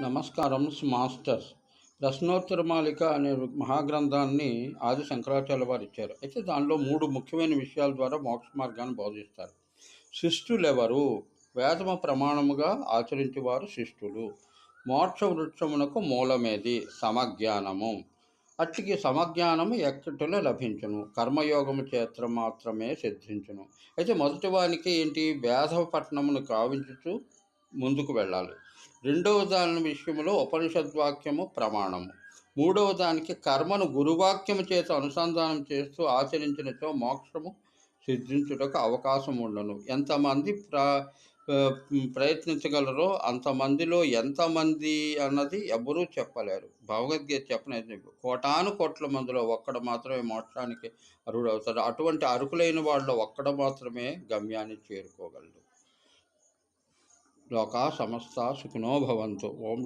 నమస్కారం మాస్టర్స్. ప్రశ్నోత్తరమాలిక అనే మహాగ్రంథాన్ని ఆది శంకరాచార్య వారు ఇచ్చారు. అయితే దానిలో 3 ముఖ్యమైన విషయాల ద్వారా మోక్ష మార్గాన్ని బోధిస్తారు. శిష్టులెవరు? వేదమ ప్రమాణముగా ఆచరించేవారు శిష్టులు. మోక్ష వృక్షమునకు మూలమేది? సమజ్ఞానము. అట్టికి సమజ్ఞానము ఎక్కటిలో లభించును? కర్మయోగము చేత మాత్రమే సిద్ధించును. అయితే మొదటి వానికి ఏంటి? వేద పట్టణమును కావించుచు ముందుకు వెళ్ళాలి. రెండవ దాని విషయంలో ఉపనిషద్వాక్యము ప్రమాణము. మూడవ దానికి కర్మను గురువాక్యము చేత అనుసంధానం చేస్తూ ఆచరించినచో మోక్షము సిద్ధించుటకు అవకాశం ఉండను. ఎంతమంది ప్రయత్నించగలరో అంతమందిలో ఎంతమంది అన్నది ఎవరూ చెప్పలేరు. భగవద్గీత చెప్పలేదు. కోటాను కోట్ల మందిలో ఒక్కడు మాత్రమే మోక్షానికి అర్హుడవుతాడు. అటువంటి అర్హులైన వాళ్ళు ఒక్కడు మాత్రమే గమ్యాన్ని చేరుకోగలడు. లోకా సమస్త సుఖినో భవంతు. ఓం